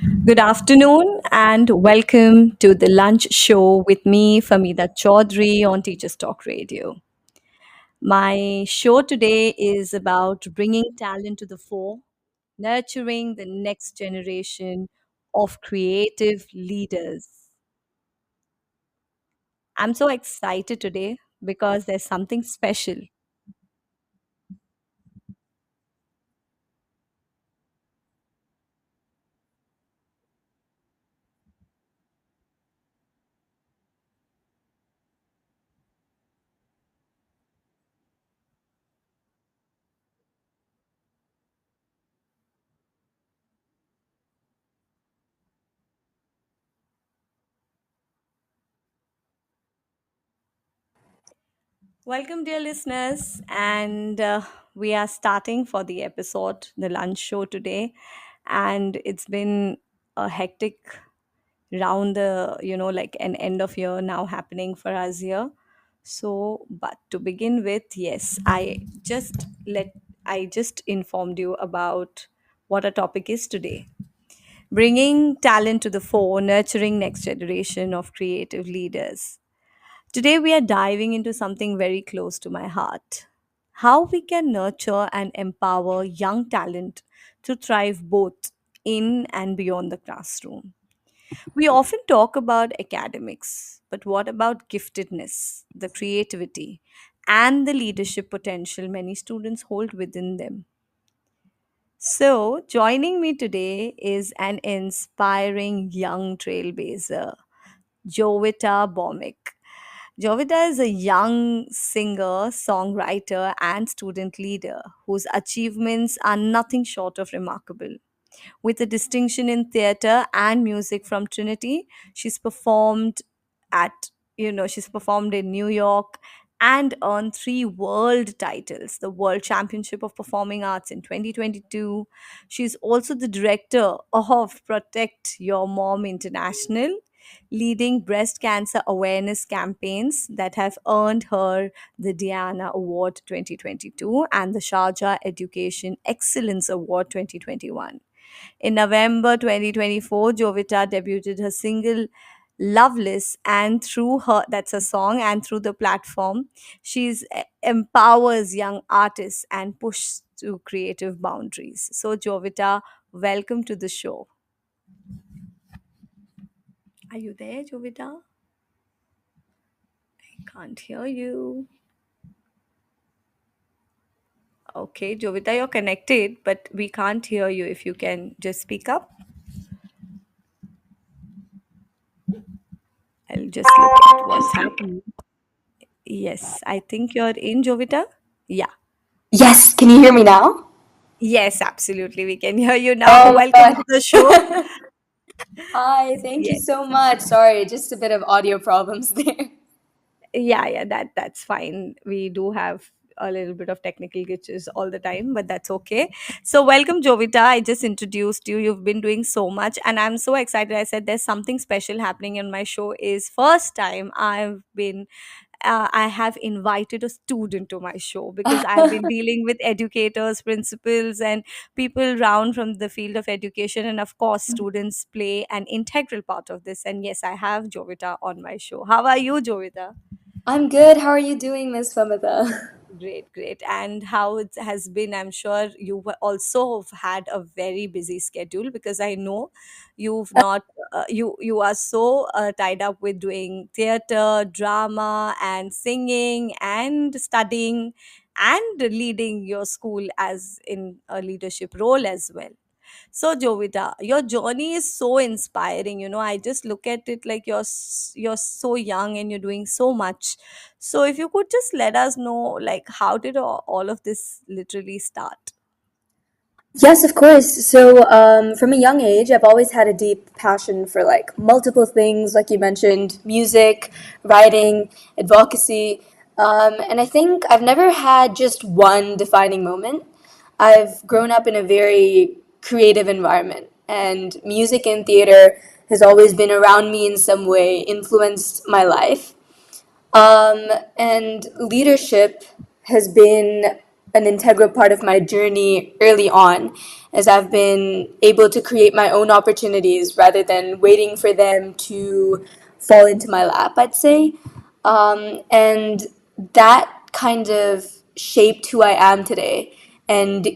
Good afternoon and welcome to the lunch show with me, Famida Choudhary on Teachers Talk Radio. My show today is about bringing talent to the fore, nurturing the next generation of creative leaders. I'm so excited today because there's something special. Welcome, dear listeners, and we are starting for the episode, the lunch show today, and it's been a hectic round the like an end of year now happening for us here. So, but to begin with, yes, I just informed you about what our topic is today: bringing talent to the fore, nurturing next generation of creative leaders. Today, we are diving into something very close to my heart: how we can nurture and empower young talent to thrive both in and beyond the classroom. We often talk about academics, but what about giftedness, the creativity, and the leadership potential many students hold within them? So, joining me today is an inspiring young trailblazer, Jovita Bomik. Jovita is a young singer, songwriter, and student leader whose achievements are nothing short of remarkable. With a distinction in theater and music from Trinity, she's performed at, she's performed in New York and earned three world titles: the World Championship of Performing Arts in 2022. She's also the director of Protect Your Mom International, leading breast cancer awareness campaigns that have earned her the Diana Award 2022 and the Sharjah Education Excellence Award 2021. In November 2024, Jovita debuted her single Loveless, and through her, that's a song, and through the platform, she's empowers young artists and pushes to creative boundaries. So, Jovita, welcome to the show. Are you there, Jovita? I can't hear you. Okay, Jovita, you're connected, but we can't hear you. If you can just speak up, I'll just look at what's happening. Yes, I think you're in, Jovita. Yeah. Yes, can you hear me now? Yes, absolutely. We can hear you now. Oh Welcome my to the show. god. Hi, thank you Yes. so much. Sorry, just a bit of audio problems there. Yeah, that's fine. We do have a little bit of technical glitches all the time, but that's okay. So, welcome, Jovita. I just introduced you. You've been doing so much, and I'm so excited. I said there's something special happening in my show. Is first time I have invited a student to my show because I've been dealing with educators, principals, and people round from the field of education. And of course, students play an integral part of this. And yes, I have Jovita on my show. How are you, Jovita? I'm good. How are you doing, Miss Famida? Great, great. And how it has been, I'm sure you also have had a very busy schedule because I know you've not, you are so tied up with doing theater, drama, and singing and studying and leading your school as in a leadership role as well. So, Jovita, your journey is so inspiring. I just look at it like you're so young and you're doing so much. So, if you could just let us know, like, how did all of this literally start? Yes, of course. So, from a young age, I've always had a deep passion for like multiple things, like you mentioned, music, writing, advocacy. And I think I've never had just one defining moment. I've grown up in a very creative environment, and music and theater has always been around me in some way, influenced my life. And leadership has been an integral part of my journey early on, as I've been able to create my own opportunities rather than waiting for them to fall into my lap, I'd say. And that kind of shaped who I am today and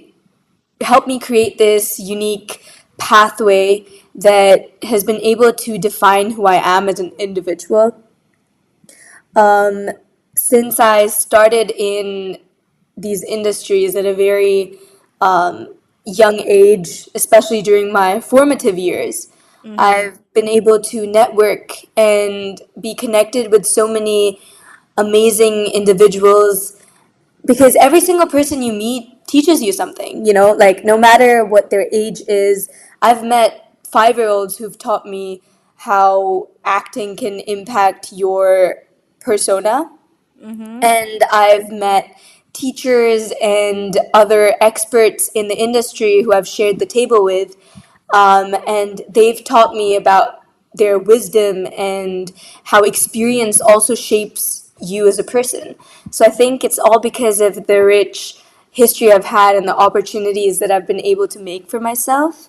helped me create this unique pathway that has been able to define who I am as an individual. Um, since I started in these industries at a very young age, especially during my formative years, Mm-hmm. I've been able to network and be connected with so many amazing individuals because every single person you meet teaches you something, like no matter what their age is. I've met 5-year-olds who've taught me how acting can impact your persona, Mm-hmm. and I've met teachers and other experts in the industry who I've shared the table with, and they've taught me about their wisdom and how experience also shapes you as a person. So I think it's all because of the rich history I've had and the opportunities that I've been able to make for myself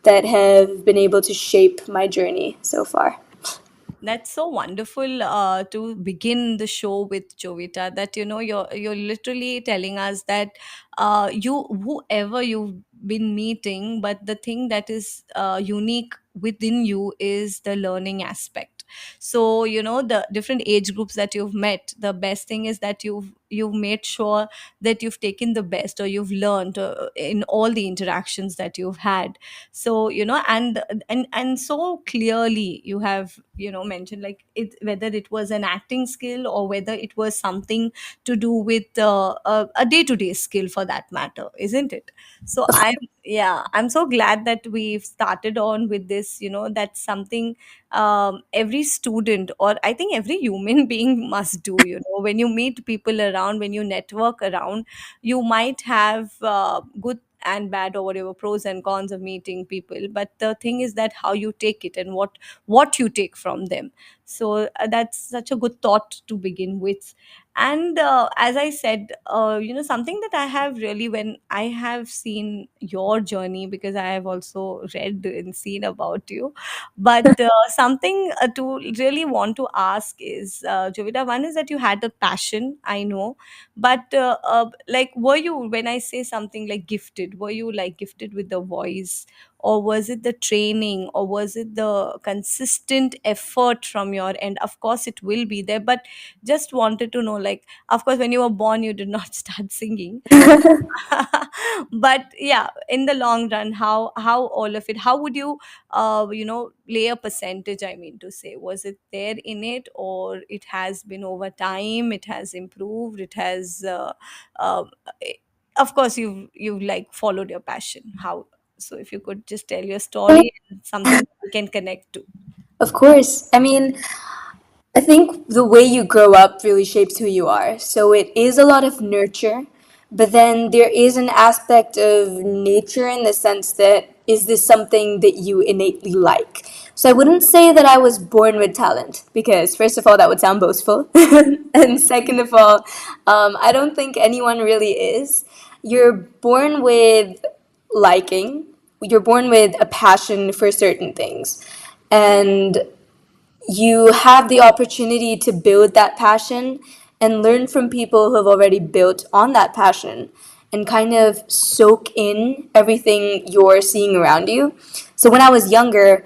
that have been able to shape my journey so far. That's so wonderful to begin the show with, Jovita, that you're literally telling us that you whoever you've been meeting, but the thing that is unique within you is the learning aspect. So the different age groups that you've met, the best thing is that you've made sure that you've taken the best, or you've learned in all the interactions that you've had. So and so clearly you have mentioned, like, it whether it was an acting skill or whether it was something to do with a day-to-day skill, for that matter, isn't it? So I'm so glad that we've started on with this. That's something every student, or I think every human being, must do. When you meet people around, when you network around, you might have good and bad, or whatever, pros and cons of meeting people, but the thing is that how you take it and what you take from them. So that's such a good thought to begin with. And as I said, something that I have really, when I have seen your journey, because I have also read and seen about you, but something to really want to ask is, Jovita, one is that you had a passion, I know, but like, were you, when I say something like gifted, were you like gifted with the voice, or was it the training, or was it the consistent effort from your end? Of course it will be there, but just wanted to know, like, of course when you were born you did not start singing. But yeah, in the long run, how all of it, how would you lay a percentage, I mean to say, was it there in it, or it has been over time, it has improved, it has uh, eh, of course you've like followed your passion, how? So if you could just tell your story, and something we can connect to. Of course. I mean, I think the way you grow up really shapes who you are. So it is a lot of nurture, but then there is an aspect of nature in the sense that is this something that you innately like? So I wouldn't say that I was born with talent because, first of all, that would sound boastful. And second of all, I don't think anyone really is. You're born with liking, you're born with a passion for certain things. And you have the opportunity to build that passion and learn from people who have already built on that passion and kind of soak in everything you're seeing around you. So when I was younger,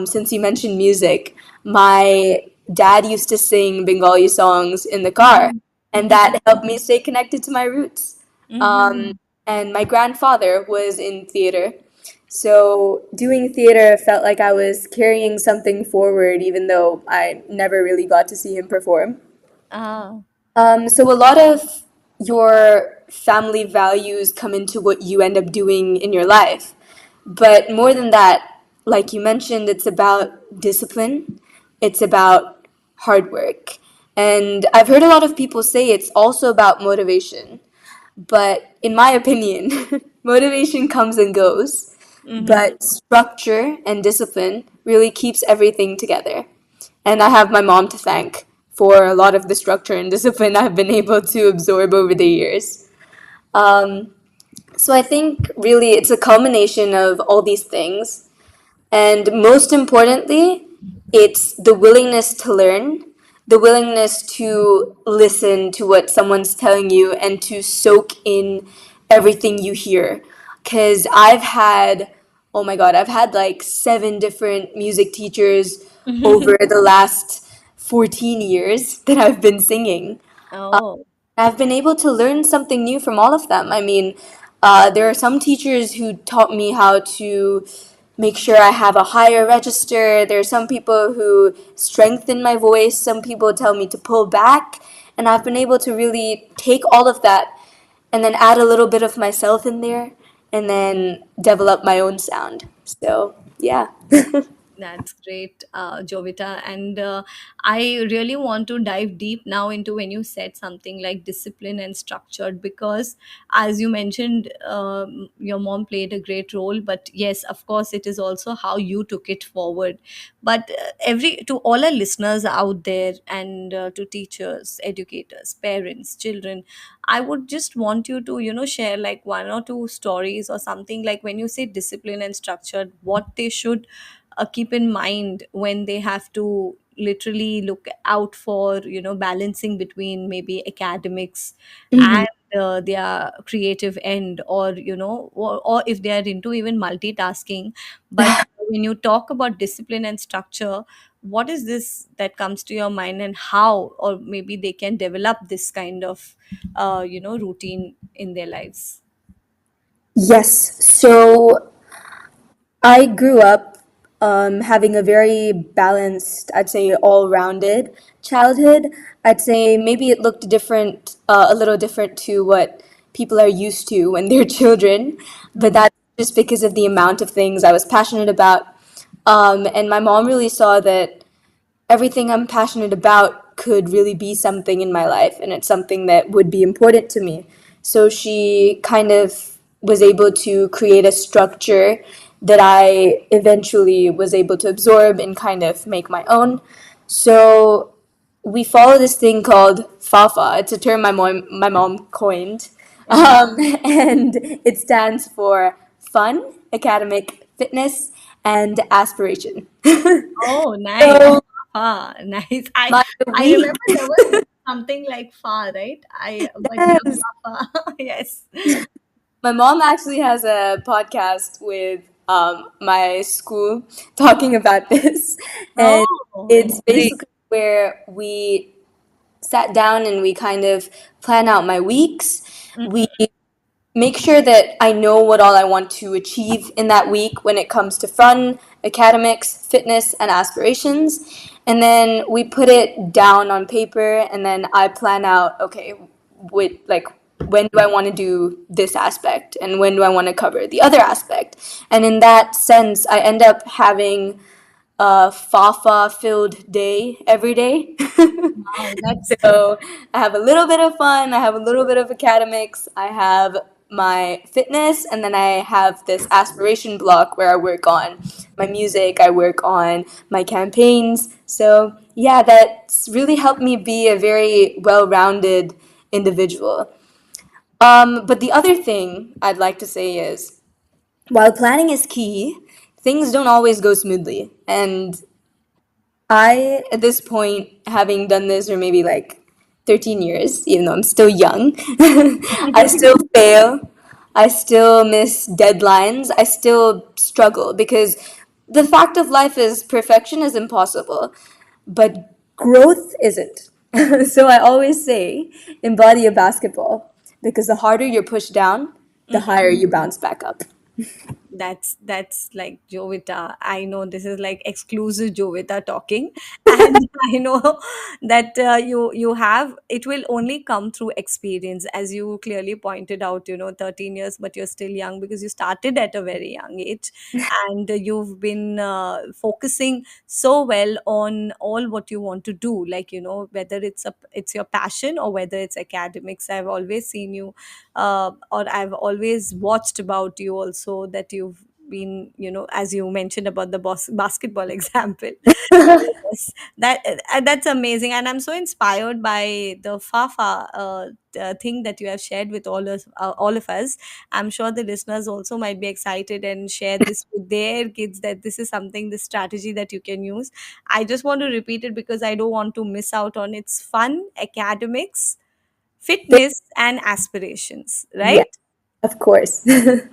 since you mentioned music, my dad used to sing Bengali songs in the car, Mhm. and that helped me stay connected to my roots. Um, Mhm. and my grandfather was in theater, so doing theater felt like I was carrying something forward, even though I never really got to see him perform. Ah. So a lot of your family values come into what you end up doing in your life. But more than that, like you mentioned, it's about discipline, it's about hard work. And I've heard a lot of people say it's also about motivation. But in my opinion, motivation comes and goes, Mhm. but structure and discipline really keeps everything together. And I have my mom to thank for a lot of the structure and discipline I've been able to absorb over the years. So I think really it's a culmination of all these things. And most importantly, it's the willingness to learn, the willingness to listen to what someone's telling you and to soak in everything you hear. Because oh my God, I've had like seven different music teachers over the last 14 years that I've been singing. Oh. I've been able to learn something new from all of them. I mean, there are some teachers who taught me how to make sure I have a higher register. There are some people who strengthen my voice. Some people tell me to pull back. And I've been able to really take all of that and then add a little bit of myself in there and then develop my own sound. So, yeah. That's great, Jovita. And I really want to dive deep now into when you said something like discipline and structured, because as you mentioned, your mom played a great role. But yes, of course, it is also how you took it forward. But to all our listeners out there, and to teachers, educators, parents, children, I would just want you to, share like one or two stories or something, like when you say discipline and structured, what they should keep in mind when they have to literally look out for, balancing between maybe academics Mhm. and their creative end, or or if they are into even multitasking. But when you talk about discipline and structure, what is this that comes to your mind, and how or maybe they can develop this kind of routine in their lives? Yes. So I grew up having a very balanced, I'd say all rounded childhood. I'd say maybe it looked different, a little different to what people are used to when they're children, but Mhm. that's just because of the amount of things I was passionate about. And my mom really saw that everything I'm passionate about could really be something in my life, and it's something that would be important to me. So she kind of was able to create a structure that I eventually was able to absorb and kind of make my own. So we follow this thing called FAFA. It's a term my mom coined, Mhm. and it stands for fun, academic, fitness, and aspiration. Oh, nice. So Nice. I my I week, remember there was something like far, right? But yeah, yes. far. Yes. My mom actually has a podcast with my school talking about this, and Oh, it's it's great. basically where we sat down and we kind of plan out my weeks. Mhm. We make sure that I know what all I want to achieve in that week when it comes to fun, academics, fitness, and aspirations. And then we put it down on paper, and then I plan out, okay, when do I want to do this aspect and when do I want to cover the other aspect. And in that sense, I end up having a fa filled day every day. Wow, that's So I have a little bit of fun, I have a little bit of academics, I have my fitness, and then I have this aspiration block where I work on my music, I work on my campaigns. So yeah, that's really helped me be a very well rounded individual. But the other thing I'd like to say is while planning is key, things don't always go smoothly. And at this point, having done this for maybe like 13 years, even though I'm still young, I still fail. I still miss deadlines. I still struggle because the fact of life is perfection is impossible, but growth isn't. So I always say, embody a basketball because the harder you're pushed down, the higher you bounce back up. that's like Jovita. I know this is like exclusive Jovita talking, and I know that you have it will only come through experience, as you clearly pointed out. 13 years, but you're still young because you started at a very young age, and you've been focusing so well on all what you want to do. Like whether it's your passion or whether it's academics. I've always seen you or I've always watched about you also that you've been, as you mentioned about the basketball example. Yes, that's amazing, and I'm so inspired by the Fafa thing that you have shared with all of us. I'm sure the listeners also might be excited and share this with their kids, that this is something, this strategy that you can use. I just want to repeat it because I don't want to miss out on its fun, academics, fitness, and aspirations, Yeah, right? of course.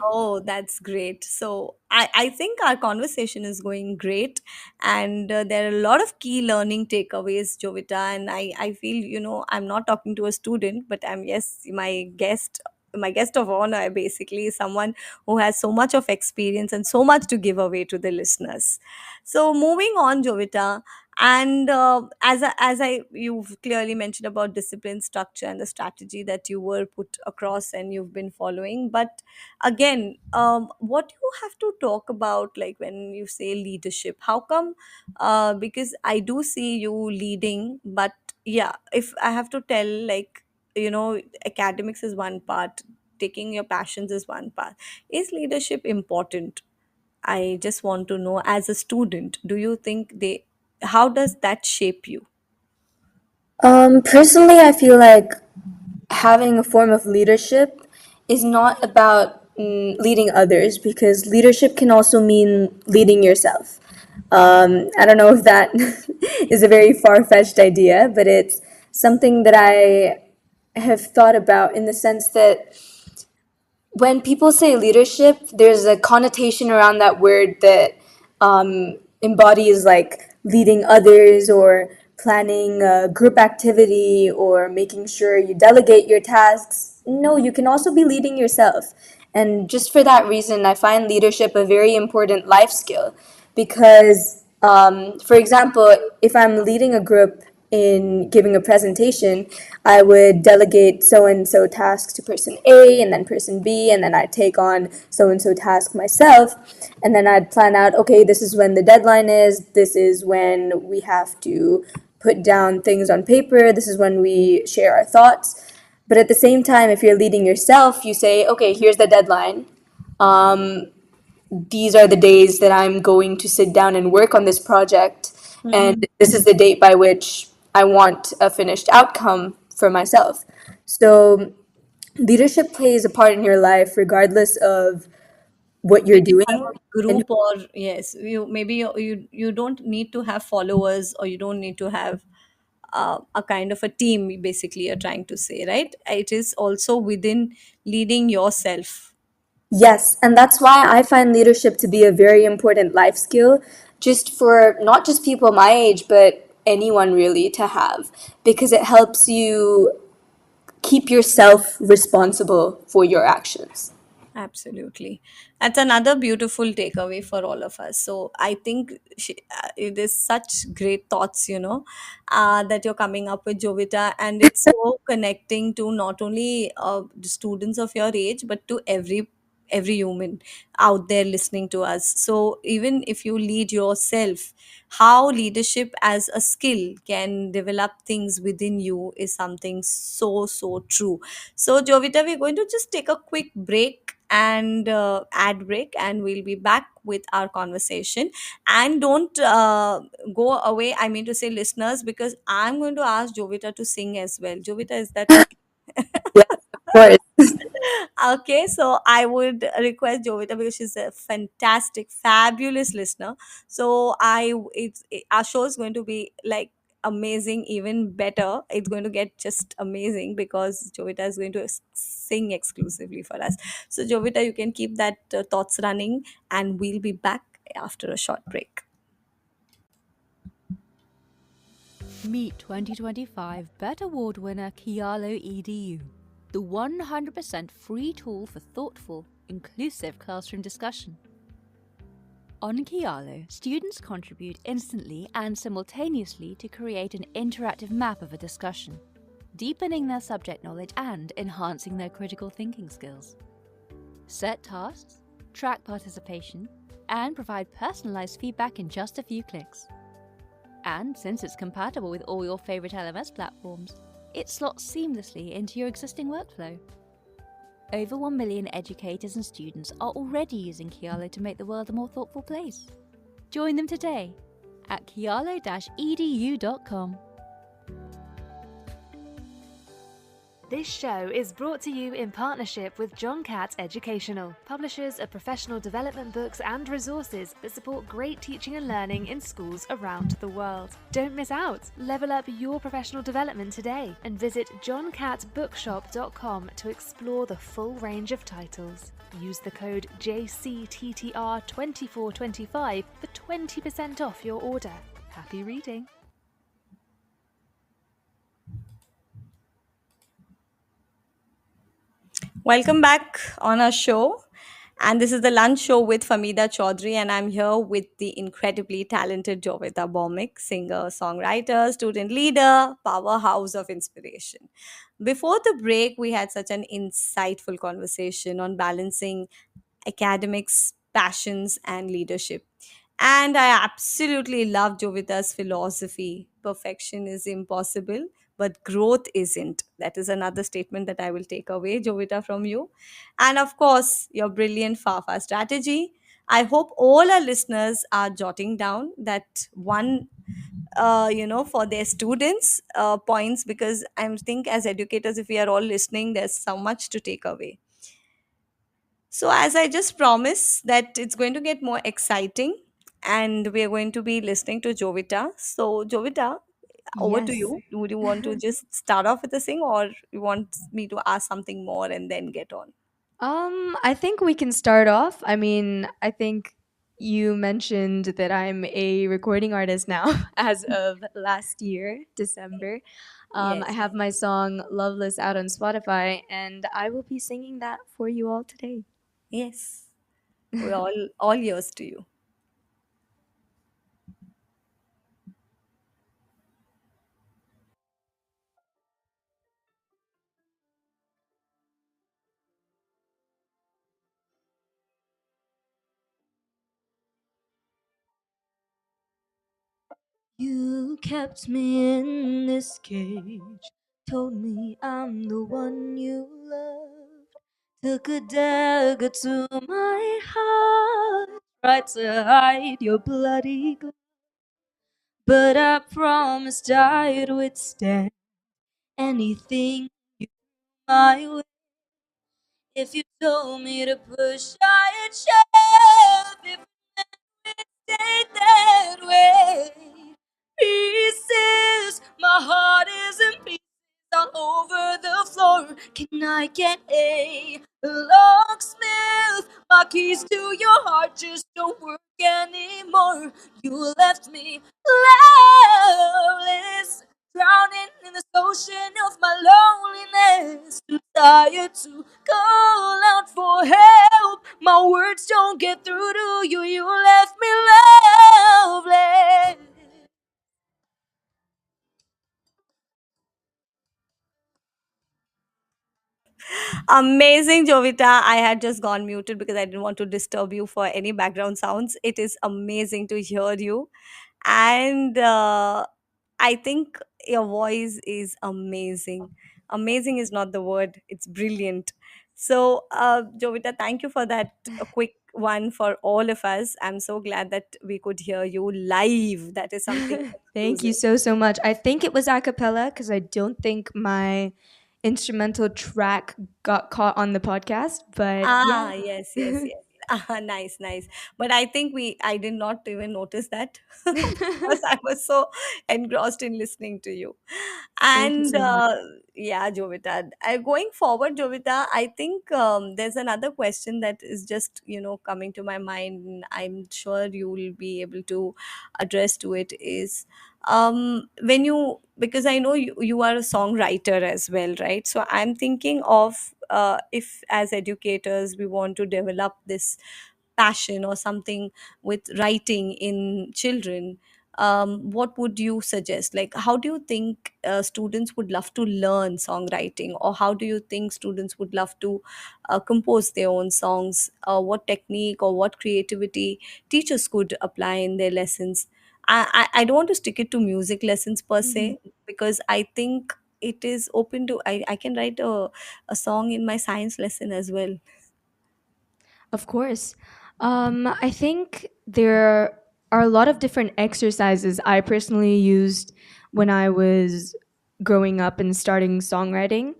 Oh, that's great. So I think our conversation is going great, and there are a lot of key learning takeaways, Jovita. And I feel, I'm not talking to a student, but I'm, yes, my guest of honor basically is someone who has so much of experience and so much to give away to the listeners. So moving on, Jovita, and you've clearly mentioned about discipline, structure, and the strategy that you were put across and you've been following, but again, what you have to talk about, like when you say leadership, how come? Because I do see you leading, but yeah, if I have to tell, like, academics is one part, taking your passions is one part. Is leadership important? I just want to know, as a student, do you think how does that shape you? Personally, I feel like having a form of leadership is not about leading others, because leadership can also mean leading yourself. I don't know if that is a very far fetched idea, but it's something that I have thought about, in the sense that when people say leadership, there's a connotation around that word that embodies like leading others, or planning a group activity, or making sure you delegate your tasks. No, you can also be leading yourself. And just for that reason, I find leadership a very important life skill, because, for example, if I'm leading a group in giving a presentation, I would delegate so and so tasks to person A and then person B, and then I'd take on so and so task myself. And then I'd plan out, okay, this is when the deadline is, this is when we have to put down things on paper, this is when we share our thoughts. But at the same time, if you're leading yourself, you say, okay, here's the deadline. These are the days that I'm going to sit down and work on this project, and Mhm. this is the date by which I want a finished outcome for myself. So, leadership plays a part in your life regardless of what you're Maybe you doing. have a And group, or yes, you don't need to have followers, or you don't need to have a kind of a team, basically you're trying to say, right? It is also within leading yourself. yes, and that's why I find leadership to be a very important life skill, just for not just people my age, but anyone really to have, because it helps you keep yourself responsible for your actions. Absolutely. That's another beautiful takeaway for all of us. So I think it is such great thoughts, that you're coming up with, Jovita, and it's so connecting to not only the students of your age, but to every human out there listening to us. So even if you lead yourself, how leadership as a skill can develop things within you is something so, so true. So, Jovita, we're going to just take a quick break and ad break, and we'll be back with our conversation. And don't go away. I mean to say, listeners, because I'm going to ask Jovita to sing as well. Jovita, is that okay? Yes, of course. Okay, so I would request Jovita, because she's a fantastic, fabulous listener. So our show is going to be like amazing, even better. It's going to get just amazing because Jovita is going to sing exclusively for us. So Jovita, you can keep that thoughts running, and we'll be back after a short break. Meet 2025 BET Award winner Kialo EDU, the 100% free tool for thoughtful, inclusive classroom discussion. On Kialo, students contribute instantly and simultaneously to create an interactive map of a discussion, deepening their subject knowledge and enhancing their critical thinking skills. Set tasks, track participation, and provide personalized feedback in just a few clicks. And since it's compatible with all your favorite LMS platforms, it slots seamlessly into your existing workflow. Over 1 million educators and students are already using Kialo to make the world a more thoughtful place. Join them today at kialo-edu.com. This show is brought to you in partnership with John Catt Educational, publishers of professional development books and resources that support great teaching and learning in schools around the world. Don't miss out. Level up your professional development today and visit johncattbookshop.com to explore the full range of titles. Use the code JCTTR2425 for 20% off your order. Happy reading. Welcome back on our show. And this is the lunch show with Famida Choudhary, and I'm here with the incredibly talented Jovita Bomik, singer, songwriter, student leader, powerhouse of inspiration. Before the break, we had such an insightful conversation on balancing academics, passions, and leadership. And I absolutely love Jovita's philosophy. Perfection is impossible, but growth isn't. That is another statement that I will take away, Jovita, from you. And of course, your brilliant FAFA strategy. I hope all our listeners are jotting down that one, for their students points, because I think as educators, if we are all listening, there's so much to take away. So, as I just promised, that it's going to get more exciting and we are going to be listening to Jovita. So, Jovita, over to Yes. you. Would you want to just start off with a sing, or you want me to ask something more and then get on? I think we can start off. I mean, I think you mentioned that I'm a recording artist now as of last year, December. I Yes, have my song Loveless out on Spotify, and I will be singing that for you all today. yes. We're all yours to you. You kept me in this cage, told me I'm the one you loved, took a dagger to my heart, tried to hide your bloody glove, but I promised I'd withstand anything you my way. If you told me to push, I'd shove. If it stayed that way, pieces, my heart is in pieces all over the floor. Can I get a locksmith? My keys to your heart just don't work anymore. You left me loveless, drowning in this ocean of my loneliness. Too tired to call out for help. My words don't get through to you. You left me loveless. Amazing, Jovita. I had just gone muted because I didn't want to disturb you for any background sounds. It is amazing to hear you. And I think your voice is amazing. Amazing is not the word, it's brilliant. So, Jovita, thank you for that quick one for all of us. I'm so glad that we could hear you live. That is something Thank you exclusive. so much. I think it was a cappella because I don't think my instrumental track got caught on the podcast, but yeah. Yes, yes, yes. Nice, nice. But I think I did not even notice that because I was so engrossed in listening to you. Thank you And so much. yeah, Jovita, going forward, Jovita, I think there's another question that is just, coming to my mind. And I'm sure you will be able to address to it is when you, because I know you are a songwriter as well, right? So I'm thinking of if as educators we want to develop this passion or something with writing in children, what would you suggest? Like, how do you think students would love to learn songwriting, or how do you think students would love to compose their own songs? What technique or what creativity teachers could apply in their lessons? I don't want to stick it to music lessons per Mhm. se, because I think it is open to, I can write a song in my science lesson as well. Of course. I think there are a lot of different exercises I personally used when I was growing up and starting songwriting.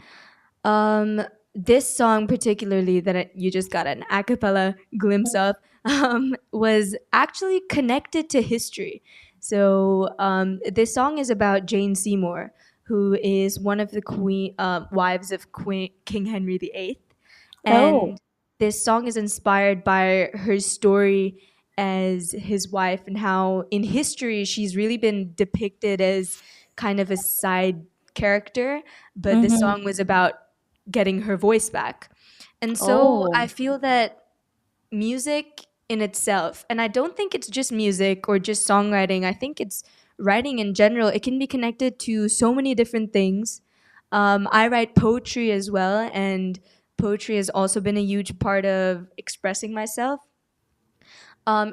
Um, this song, particularly that you just got an a cappella glimpse of, was actually connected to history. So, this song is about Jane Seymour, who is one of the wives of King Henry VIII. Oh. And this song is inspired by her story as his wife and how in history she's really been depicted as kind of a side character, but the Mm-hmm. song was about getting her voice back. And so Oh. I feel that music in itself, and I don't think it's just music or just songwriting, I think it's writing in general. It can be connected to so many different things. I write poetry as well, and poetry has also been a huge part of expressing myself.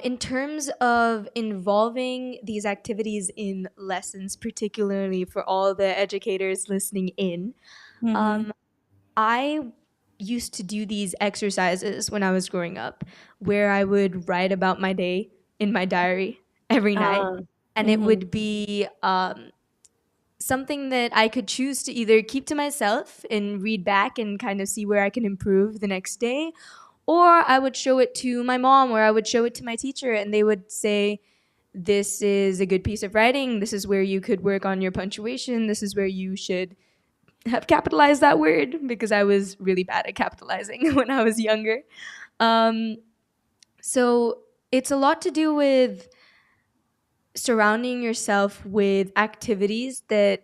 In terms of involving these activities in lessons, particularly for all the educators listening in, Mm-hmm. um, I used to do these exercises when I was growing up where I would write about my day in my diary every night. Ah. And it Mm-hmm. would be something that I could choose to either keep to myself and read back and kind of see where I can improve the next day, or I would show it to my mom or I would show it to my teacher and they would say, this is a good piece of writing. This is where you could work on your punctuation. This is where you should have capitalized that word because I was really bad at capitalizing when I was younger. Um, so it's a lot to do with surrounding yourself with activities that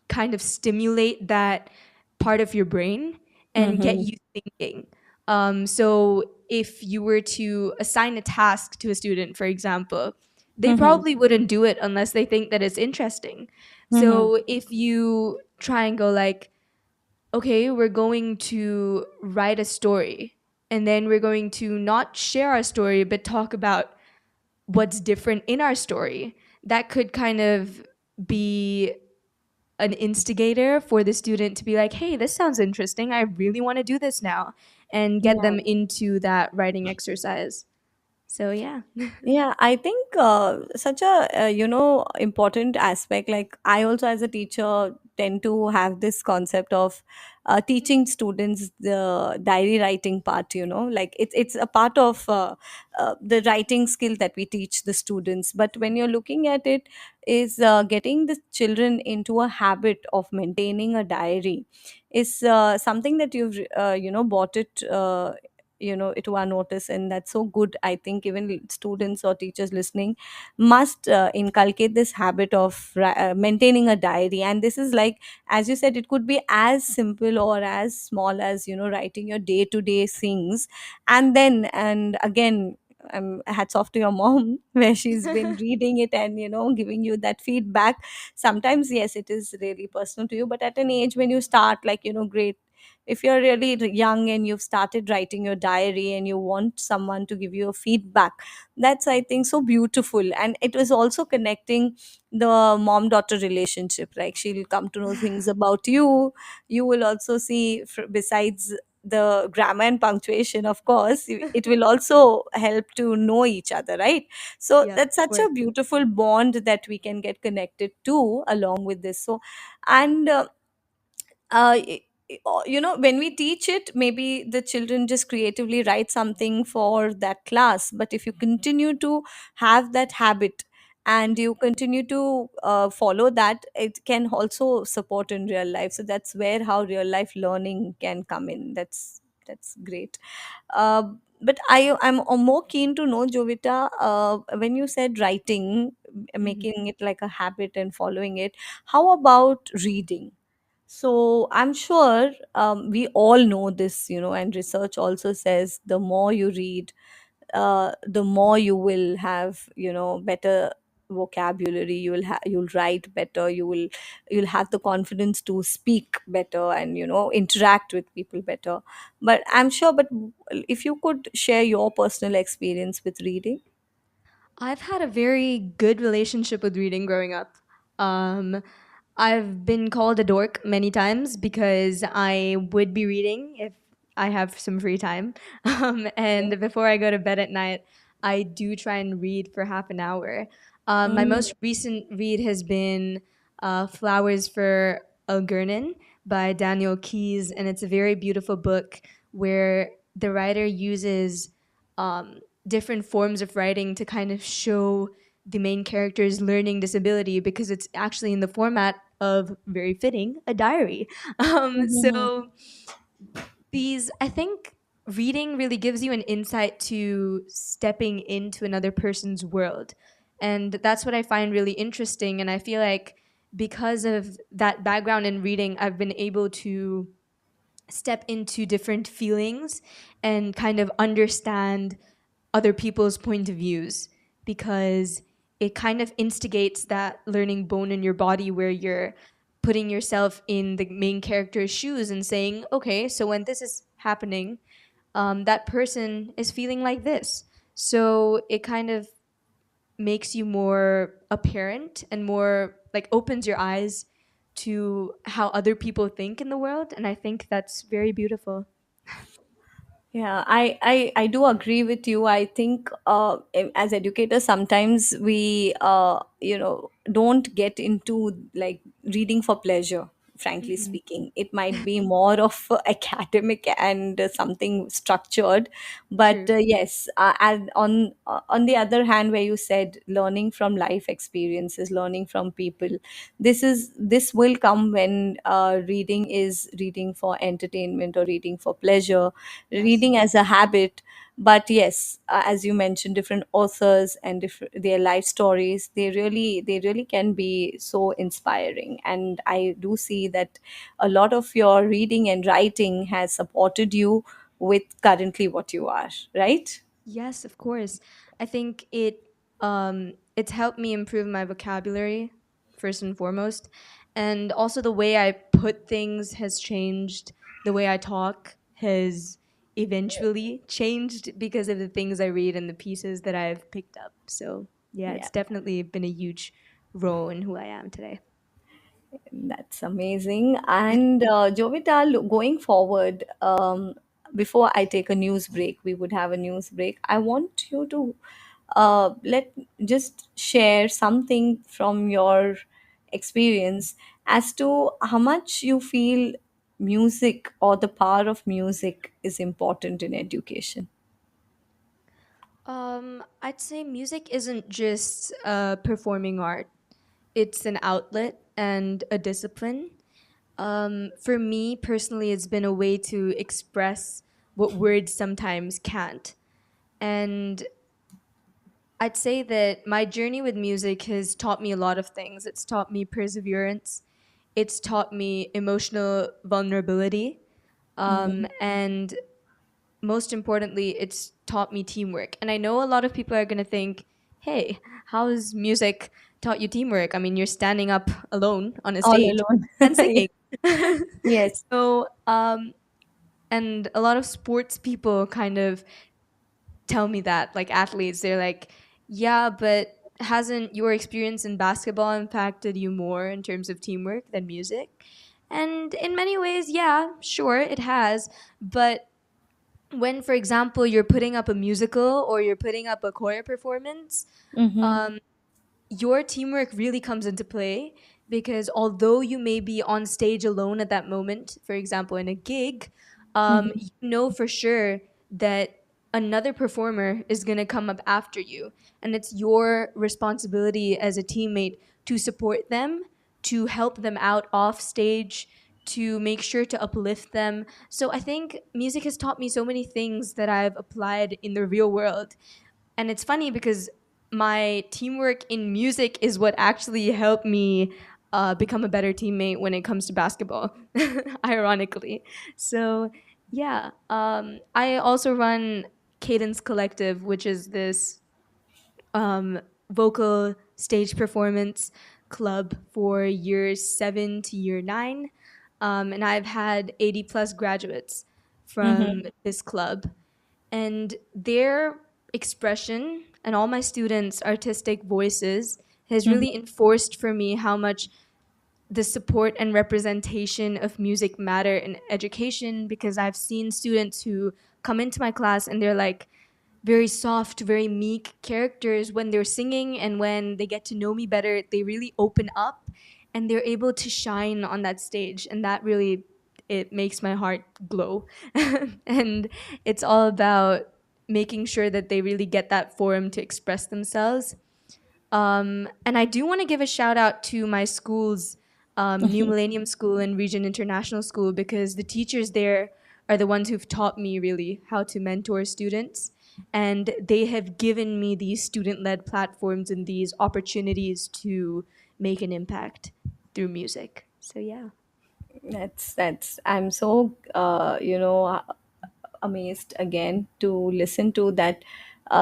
kind of stimulate that part of your brain and get Mm-hmm. you thinking. So if you were to assign a task to a student, for example, they Mm-hmm. probably wouldn't do it unless they think that it's interesting. Mm-hmm. So if you try and go like, okay, we're going to write a story and then we're going to not share our story but talk about what's different in our story, that could kind of be an instigator for the student to be like, hey, this sounds interesting. I really want to do this now, and get Yeah. them into that writing exercise. So, yeah. Yeah, I think such a important aspect. Like I also, as a teacher, tend to have this concept of teaching students the diary writing part. Like it's a part of the writing skill that we teach the students. But when you're looking at it, is getting the children into a habit of maintaining a diary is something that you've brought it. To our notice, and that's so good. I think even students or teachers listening must inculcate this habit of maintaining a diary. And this is like, as you said, it could be as simple or as small as writing your day to day things. And again, hats off to your mom where she's been reading it and giving you that feedback. Sometimes yes, it is really personal to you, but at an age when you start, like great, if you're really young and you've started writing your diary and you want someone to give you a feedback, that's, I think, so beautiful. And it was also connecting the mom daughter relationship. Like she'll come to know things about you. You will also see, besides the grammar and punctuation, of course, it will also help to know each other, right? So Yeah, that's of such course. a beautiful bond that we can get connected to along with this. So, and uh, y- when we teach it, maybe the children just creatively write something for that class, but if you continue to have that habit and you continue to follow that, it can also support in real life. So that's where how real life learning can come in. That's great. uh, but I'm more keen to know, Jovita, when you said writing, Mhm. making it like a habit and following it, how about reading? So I'm sure we all know this, and research also says the more you read, the more you will have, better vocabulary. You'll write better. You'll have the confidence to speak better and interact with people better. But I'm sure. But if you could share your personal experience with reading. I've had a very good relationship with reading growing up. Um, I've been called a dork many times because I would be reading if I have some free time. And before I go to bed at night, I do try and read for half an hour. My Mm. most recent read has been Flowers for Algernon by Daniel Keyes, and it's a very beautiful book where the writer uses different forms of writing to kind of show the main character's learning disability because it's actually in the format of, very fitting, a diary. Mhm. So these, I think, reading really gives you an insight to stepping into another person's world. And that's what I find really interesting. And I feel like because of that background in reading, I've been able to step into different feelings and kind of understand other people's point of views because it kind of instigates that learning bone in your body where you're putting yourself in the main character's shoes and saying, okay, so when this is happening, that person is feeling like this. So it kind of makes you more apparent and more like opens your eyes to how other people think in the world. And I think that's very beautiful. Yeah, I do agree with you. I think as educators, sometimes we, don't get into like reading for pleasure. Frankly Mm-mm. speaking, it might be more of academic and something structured. But True. yes, and on the other hand, where you said learning from life experiences, learning from people, this will come when reading is reading for entertainment or reading for pleasure, Yes. reading as a habit. But yes, as you mentioned, different authors and different, their life stories, they really can be so inspiring. And I do see that a lot of your reading and writing has supported you with currently what you are, right? Yes, of course. I think it's helped me improve my vocabulary first and foremost, and also the way I put things has changed. The way I talk has eventually changed because of the things I read and the pieces that I've picked up. So, yeah, Yeah. it's definitely been a huge role in who I am today. That's amazing. And Jovita, going forward, before I take a news break, we would have a news break. I want you to let just share something from your experience as to how much you feel music or the power of music is important in education. I'd say music isn't just performing art. It's an outlet and a discipline. For me personally, it's been a way to express what words sometimes can't. And I'd say that my journey with music has taught me a lot of things. It's taught me perseverance, it's taught me emotional vulnerability, Mhm. and most importantly, it's taught me teamwork. And I know a lot of people are going to think, hey, how has music taught you teamwork? I mean, you're standing up alone on a All stage alone. and Yeah. singing. Yes. So, and a lot of sports people kind of tell me that, like athletes, they're like, yeah, but hasn't your experience in basketball impacted you more in terms of teamwork than music? And in many ways, yeah, sure, it has. But when, for example, you're putting up a musical or you're putting up a choir performance, Mm-hmm. um, your teamwork really comes into play because although you may be on stage alone at that moment, for example, in a gig, Mm-hmm. you know for sure that another performer is going to come up after you. And it's your responsibility as a teammate to support them, to help them out off stage, to make sure to uplift them. So I think music has taught me so many things that I've applied in the real world. And it's funny because my teamwork in music is what actually helped me become a better teammate when it comes to basketball, ironically. So, yeah. I also run Cadence Collective, which is this vocal stage performance club for years 7 to year 9. And I've had 80 plus graduates from Mm-hmm. this club, and their expression and all my students' artistic voices has really enforced for me how much the support and representation of music matter in education, because I've seen students who come into my class and they're like very soft, very meek characters when they're singing, and when they get to know me better, they really open up and they're able to shine on that stage, and that really, it makes my heart glow. And it's all about making sure that they really get that forum to express themselves. And I do want to give a shout out to my schools, New Millennium School and Region International School, because the teachers there are the ones who've taught me really how to mentor students. And they have given me these student led platforms and these opportunities to make an impact through music. So, yeah. That's I'm so amazed again to listen to that,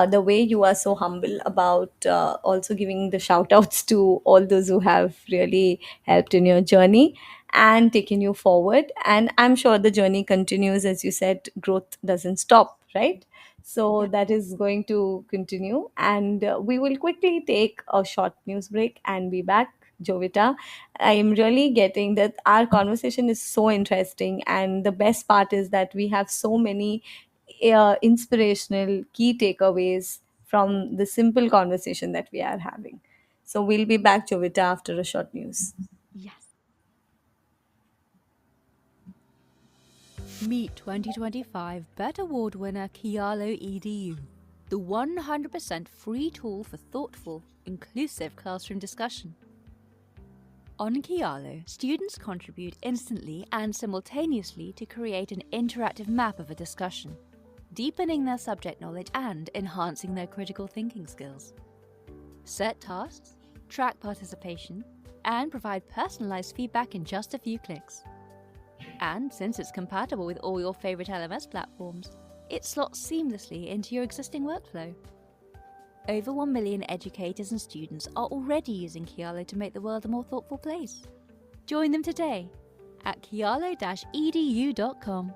the way you are so humble about also giving the shout outs to all those who have really helped in your journey and taken you forward. And I'm sure the journey continues. As you said, growth doesn't stop, right? So Yeah. that is going to continue, and we will quickly take a short news break and be back. Jovita, I am really getting that our conversation is so interesting, and the best part is that we have so many inspirational key takeaways from the simple conversation that we are having. So we'll be back, Jovita, after a short news. Yes. Meet 2025 BET Award winner Kialo EDU, the 100% free tool for thoughtful, inclusive classroom discussion. On Kialo, students contribute instantly and simultaneously to create an interactive map of a discussion, deepening their subject knowledge and enhancing their critical thinking skills. Set tasks, track participation, and provide personalized feedback in just a few clicks. And since it's compatible with all your favorite LMS platforms, it slots seamlessly into your existing workflow. Over 1 million educators and students are already using Kialo to make the world a more thoughtful place. Join them today at kialo-edu.com.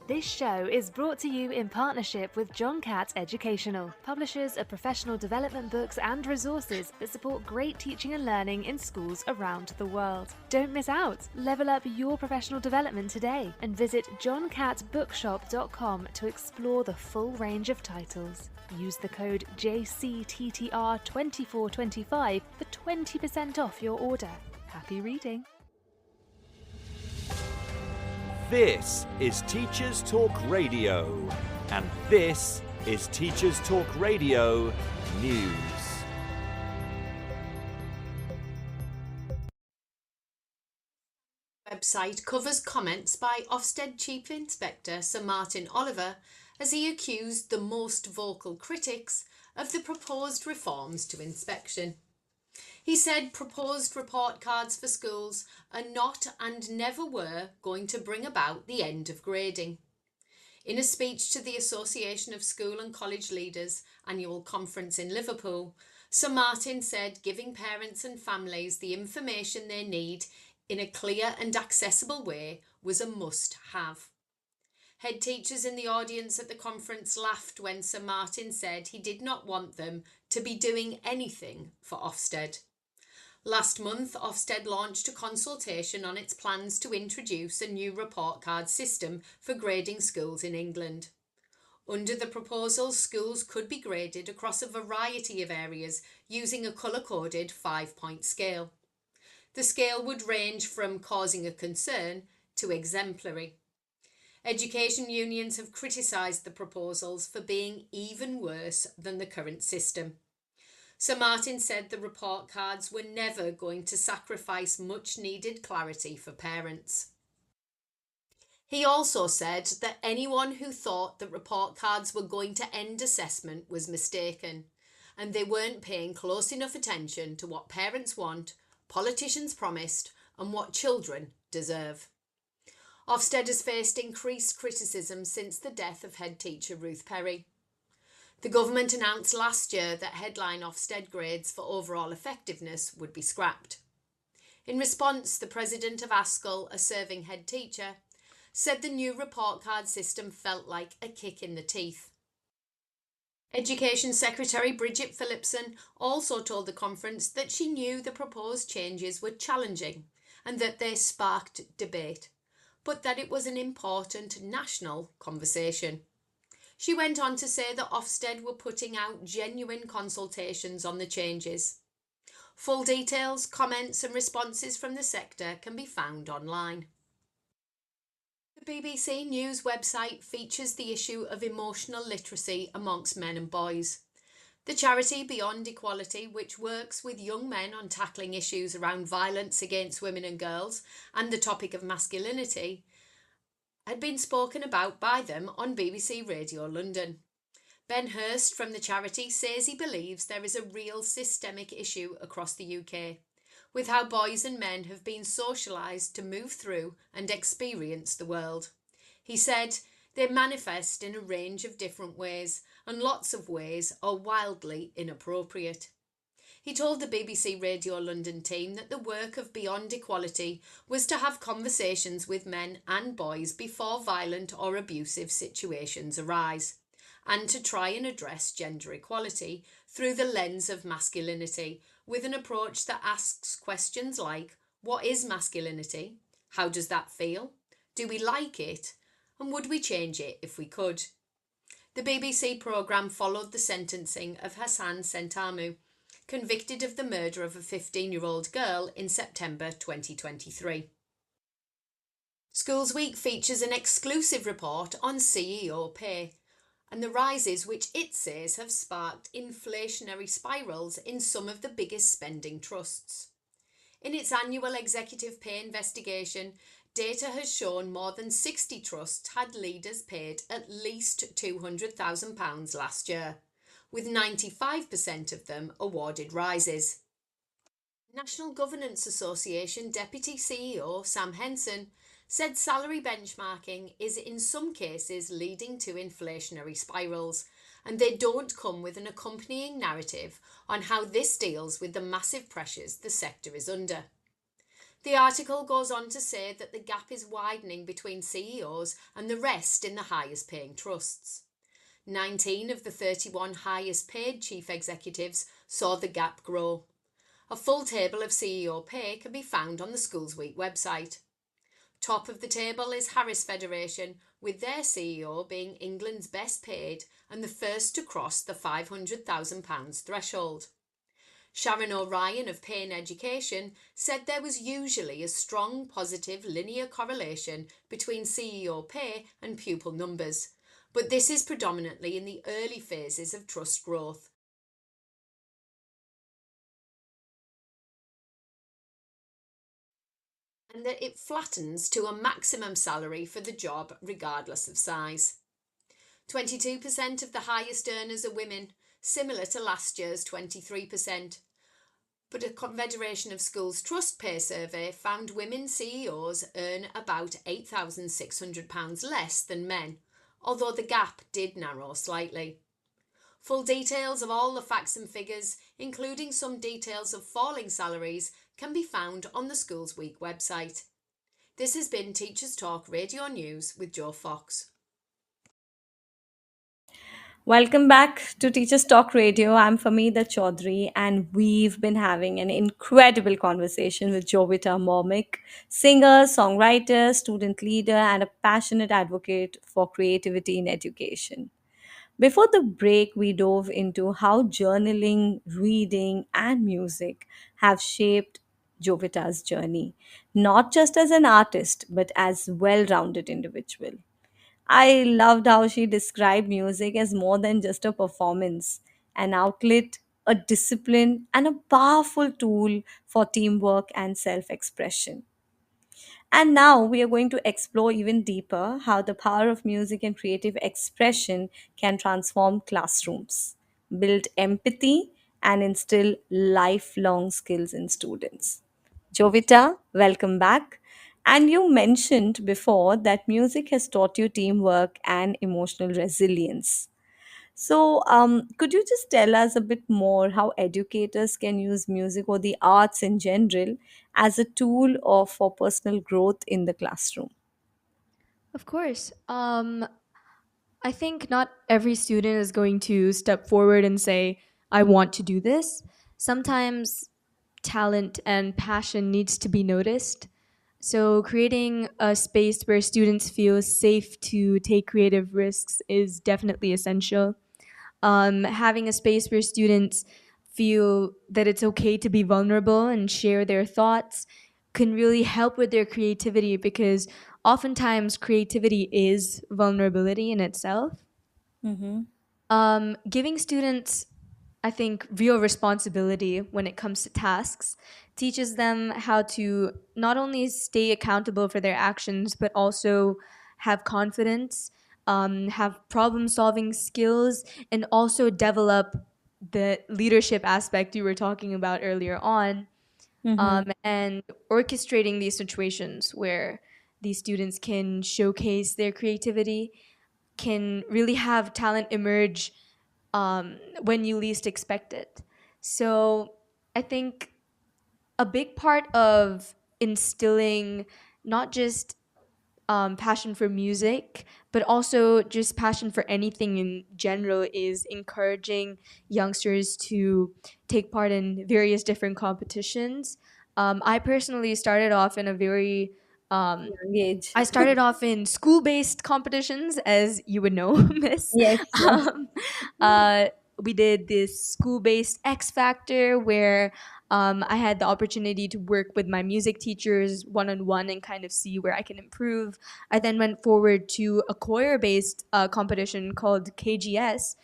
This show is brought to you in partnership with John Catt Educational, publishers of professional development books and resources that support great teaching and learning in schools around the world. Don't miss out. Level up your professional development today and visit johncattbookshop.com to explore the full range of titles. Use the code JCTTR2425 for 20% off your order. Happy reading. This is Teachers Talk Radio, and this is Teachers Talk Radio News. Website covers comments by Ofsted Chief Inspector Sir Martin Oliver as he accused the most vocal critics of the proposed reforms to inspection. He said proposed report cards for schools are not and never were going to bring about the end of grading. In a speech to the Association of School and College Leaders annual conference in Liverpool, Sir Martin said giving parents and families the information they need in a clear and accessible way was a must-have. Head teachers in the audience at the conference laughed when Sir Martin said he did not want them to be doing anything for Ofsted. Last month, Ofsted launched a consultation on its plans to introduce a new report card system for grading schools in England. Under the proposal, schools could be graded across a variety of areas using a colour-coded 5-point scale. The scale would range from causing a concern to exemplary. Education unions have criticised the proposals for being even worse than the current system. Sir Martin said the report cards were never going to sacrifice much needed clarity for parents. He also said that anyone who thought that report cards were going to end assessment was mistaken, and they weren't paying close enough attention to what parents want, politicians promised, and what children deserve. Ofsted has faced increased criticism since the death of head teacher Ruth Perry. The government announced last year that headline Ofsted grades for overall effectiveness would be scrapped. In response, the president of ASCL, a serving head teacher, said the new report card system felt like a kick in the teeth. Education Secretary Bridget Phillipson also told the conference that she knew the proposed changes were challenging and that they sparked debate, but that it was an important national conversation. She went on to say that Ofsted were putting out genuine consultations on the changes. Full details, comments, and responses from the sector can be found online. The BBC News website features the issue of emotional literacy amongst men and boys. The charity Beyond Equality, which works with young men on tackling issues around violence against women and girls and the topic of masculinity, had been spoken about by them on BBC Radio London. Ben Hurst from the charity says he believes there is a real systemic issue across the UK with how boys and men have been socialised to move through and experience the world. He said, they manifest in a range of different ways, and lots of ways are wildly inappropriate. He told the BBC Radio London team that the work of Beyond Equality was to have conversations with men and boys before violent or abusive situations arise, and to try and address gender equality through the lens of masculinity, with an approach that asks questions like, what is masculinity? How does that feel? Do we like it? And would we change it if we could? The BBC programme followed the sentencing of Hassan Sentamu, convicted of the murder of a 15-year-old girl in September 2023. Schools Week features an exclusive report on CEO pay and the rises which it says have sparked inflationary spirals in some of the biggest spending trusts. In its annual executive pay investigation, data has shown more than 60 trusts had leaders paid at least £200,000 last year, with 95% of them awarded rises. National Governance Association Deputy CEO Sam Henson said salary benchmarking is in some cases leading to inflationary spirals, and they don't come with an accompanying narrative on how this deals with the massive pressures the sector is under. The article goes on to say that the gap is widening between CEOs and the rest in the highest paying trusts. 19 of the 31 highest paid chief executives saw the gap grow. A full table of CEO pay can be found on the Schools Week website. Top of the table is Harris Federation, with their CEO being England's best paid and the first to cross the £500,000 threshold. Sharon O'Ryan of Payne Education said there was usually a strong positive linear correlation between CEO pay and pupil numbers, but this is predominantly in the early phases of trust growth. And that it flattens to a maximum salary for the job regardless of size. 22% of the highest earners are women, similar to last year's 23%. But a Confederation of Schools Trust Pay survey found women CEOs earn about £8,600 less than men, although the gap did narrow slightly. Full details of all the facts and figures, including some details of falling salaries, can be found on the Schools Week website. This has been Teachers Talk Radio News with Joe Fox. Welcome back to Teachers Talk Radio. I'm Famida Choudhary, and we've been having an incredible conversation with Jovita Mormick, singer, songwriter, student leader, and a passionate advocate for creativity in education. Before the break, we dove into how journaling, reading, and music have shaped Jovita's journey, not just as an artist, but as well-rounded individual. I loved how she described music as more than just a performance, an outlet, a discipline, and a powerful tool for teamwork and self expression. And now we are going to explore even deeper how the power of music and creative expression can transform classrooms, build empathy, and instill lifelong skills in students. Jovita, welcome back. And you mentioned before that music has taught you teamwork and emotional resilience. So, could you just tell us a bit more how educators can use music or the arts in general as a tool of for personal growth in the classroom? Of course. I think not every student is going to step forward and say, I want to do this. Sometimes talent and passion needs to be noticed. So, creating a space where students feel safe to take creative risks is definitely essential. Having a space where students feel that it's okay to be vulnerable and share their thoughts can really help with their creativity because oftentimes creativity is vulnerability in itself. Mm-hmm. Giving students, I think, real responsibility when it comes to tasks teaches them how to not only stay accountable for their actions, but also have confidence, have problem solving skills, and also develop the leadership aspect you were talking about earlier on, Mm-hmm. and orchestrating these situations where these students can showcase their creativity, can really have talent emerge when you least expect it. So I think a big part of instilling not just passion for music, but also just passion for anything in general is encouraging youngsters to take part in various different competitions. I personally started off in a very Young age. I started off in school based competitions, as you would know, Miss. Yes. Um, uh, we did this school based X Factor where I had the opportunity to work with my music teachers one on one and kind of see where I can improve. I then went forward to a choir based competition called KGS,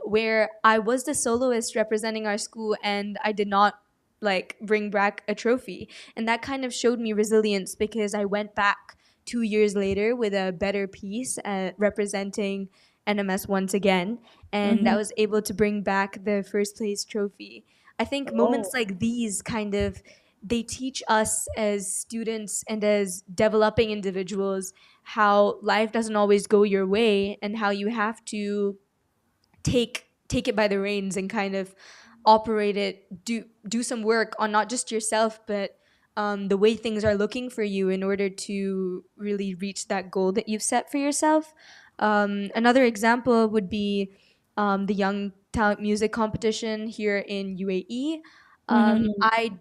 where I was the soloist representing our school and I did not like bring back a trophy. And that kind of showed me resilience because I went back 2 years later with a better piece representing NMS once again, and I Mm-hmm. was able to bring back the first place trophy. I think Oh. moments like these kind of they teach us as students and as developing individuals how life doesn't always go your way and how you have to take it by the reins and kind of operate it, do some work on not just yourself but the way things are looking for you in order to really reach that goal that you've set for yourself. Another example would be the Young Talent Music Competition here in UAE. Mm-hmm.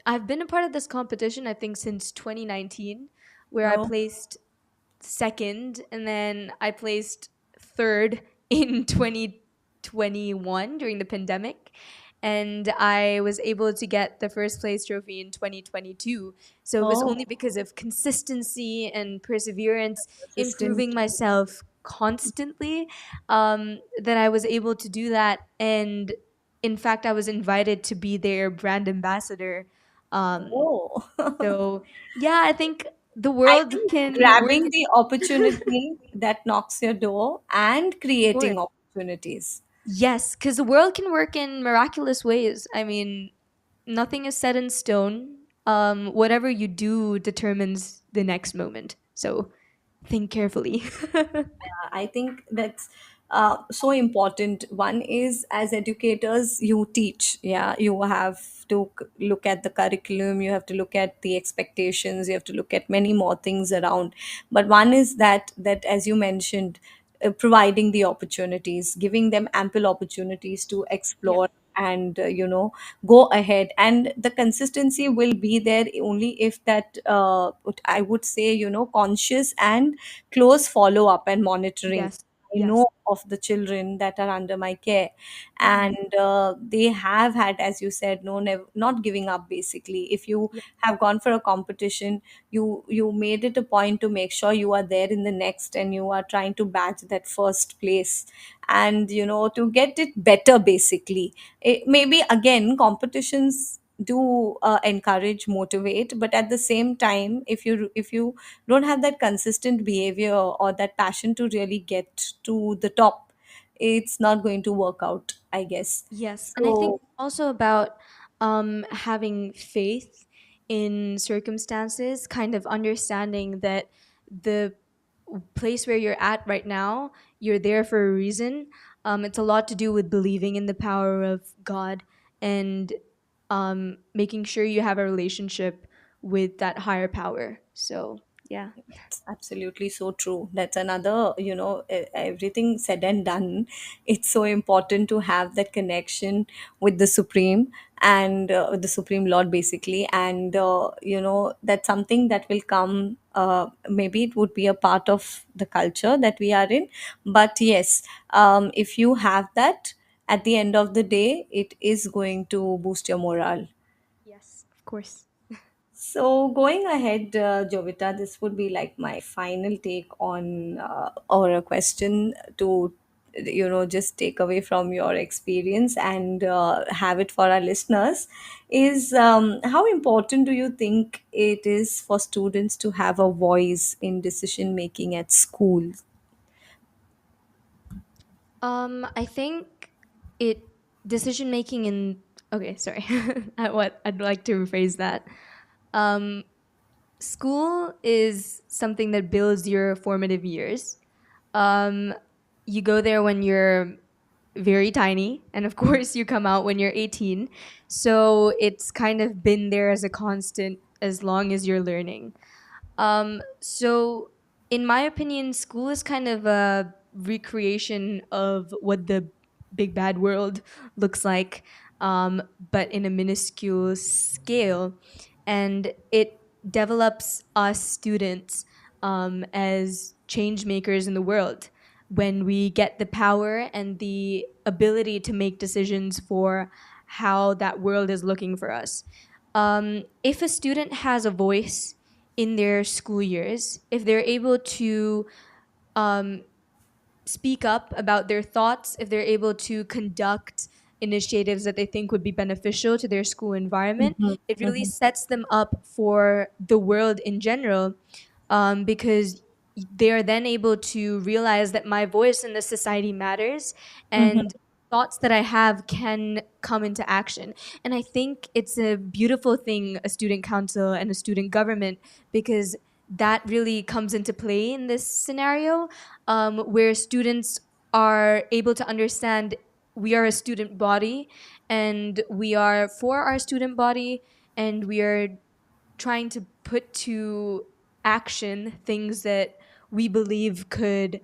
I've been a part of this competition I think since 2019, where I Oh. placed second, and then I placed third in 2021 during the pandemic. And I was able to get the first place trophy in 2022. So it was Oh. only because of consistency and perseverance, Assistant. improving myself constantly, that I was able to do that. And in fact, I was invited to be their brand ambassador. Um, Oh. so, yeah, I think the I world think can work grabbing the opportunity that knocks your door and for creating opportunities. yes, because the world can work in miraculous ways. I mean, nothing is set in stone. Whatever you do determines the next moment. So think carefully. I think that's so important. One is as educators, you teach. Yeah, you have to look at the curriculum, you have to look at the expectations, you have to look at many more things around. But one is that as you mentioned, providing the opportunities, giving them ample opportunities to Yeah. explore and go ahead, and the consistency will be there only if that I would say conscious and close follow up and monitoring. Yes. I Yes. know of the children that are under my care, Mm-hmm. and they have had, as you said, no, not giving up. Basically, if you Yeah. have gone for a competition, you made it a point to make sure you are there in the next, and you are trying to batch that first place, and to get it better. Basically, maybe again competitions do encourage, motivate, but at the same time, if you don't have that consistent behavior or that passion to really get to the top, it's not going to work out, I guess. Yes, and I think So also about having faith in circumstances, kind of understanding that the place where you're at right now, you're there for a reason. It's a lot to do with believing in the power of God and making sure you have a relationship with that higher power. So, Yeah. It's absolutely so true. That's another, everything said and done. It's so important to have that connection with the Supreme and with the Supreme Lord, basically. And, that's something that will come. Maybe it would be a part of the culture that we are in. But yes, if you have that, at the end of the day, it is going to boost your morale. Yes, of course. So going ahead, Jovita, this would be like my final take on or a question to just take away from your experience and have it for our listeners is how important do you think it is for students to have a voice in decision making at school? I think it decision making in okay, sorry. What I'd like to rephrase that. Um, School is something that builds your formative years. Um, you go there when you're very tiny, and of course, you come out when you're 18. So it's kind of been there as a constant as long as you're learning. So, in my opinion, school is kind of a recreation of what the big bad world looks like, but in a minuscule scale. And it develops us students as change makers in the world when we get the power and the ability to make decisions for how that world is looking for us. If a student has a voice in their school years, if they're able to um, speak up about their thoughts, if they're able to conduct initiatives that they think would be beneficial to their school environment, Mhm, it really mhm, sets them up for the world in general, because they are then able to realize that my voice in the society matters, mhm, and thoughts that I have can come into action. And I think it's a beautiful thing, a student council and a student government, because that really comes into play in this scenario, where students are able to understand we are a student body and we are for our student body, and we are trying to put to action things that we believe could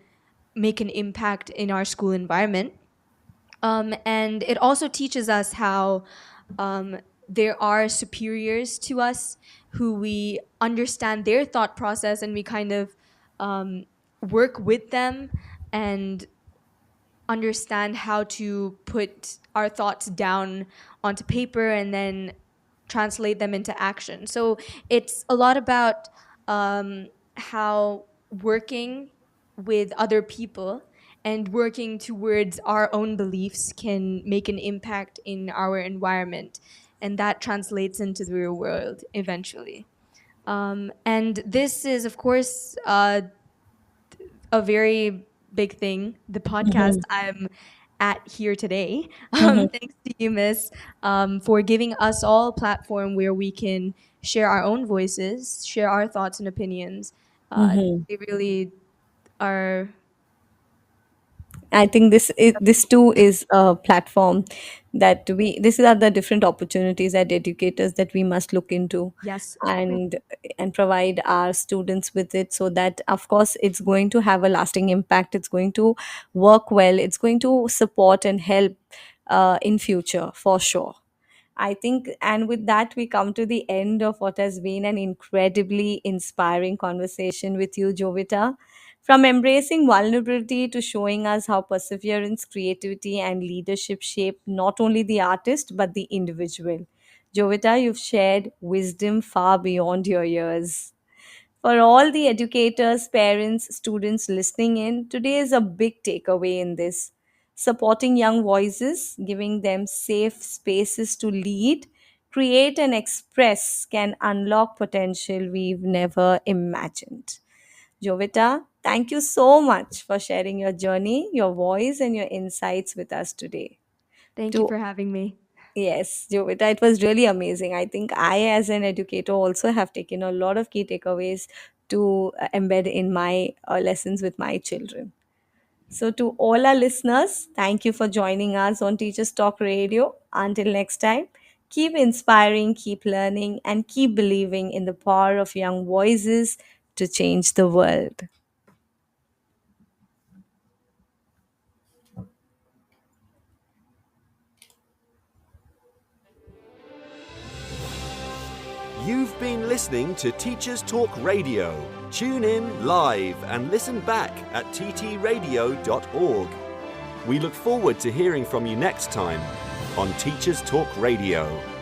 make an impact in our school environment. And it also teaches us how there are superiors to us who we understand their thought process, and we kind of um, work with them and understand how to put our thoughts down onto paper and then translate them into action. So it's a lot about how working with other people and working towards our own beliefs can make an impact in our environment. And that translates into the real world eventually. And this is, of course, a very big thing, the podcast mhm, I'm at here today. mhm, Thanks to you, Miss, for giving us all a platform where we can share our own voices, share our thoughts and opinions. mhm. They really are. I think this too is a platform that we. These are the different opportunities as educators that we must look into, Yes, of course. and provide our students with it, so that of course it's going to have a lasting impact. It's going to work well. It's going to support and help in future for sure. I think, and with that, we come to the end of what has been an incredibly inspiring conversation with you, Jovita. From embracing vulnerability to showing us how perseverance, creativity, and leadership shape not only the artist but the individual. Jovita, you've shared wisdom far beyond your years. For all the educators, parents, students listening in, today is a big takeaway in this. Supporting young voices, giving them safe spaces to lead, create, and express can unlock potential we've never imagined. Jovita, thank you so much for sharing your journey, your voice, and your insights with us today. Thank you To for having me. Yes, Jovita, it was really amazing. I think I, as an educator, also have taken a lot of key takeaways to embed in my lessons with my children. So, to all our listeners, thank you for joining us on Teachers Talk Radio. Until next time, keep inspiring, keep learning, and keep believing in the power of young voices to change the world. You've been listening to Teachers Talk Radio. Tune in live and listen back at ttradio.org. We look forward to hearing from you next time on Teachers Talk Radio.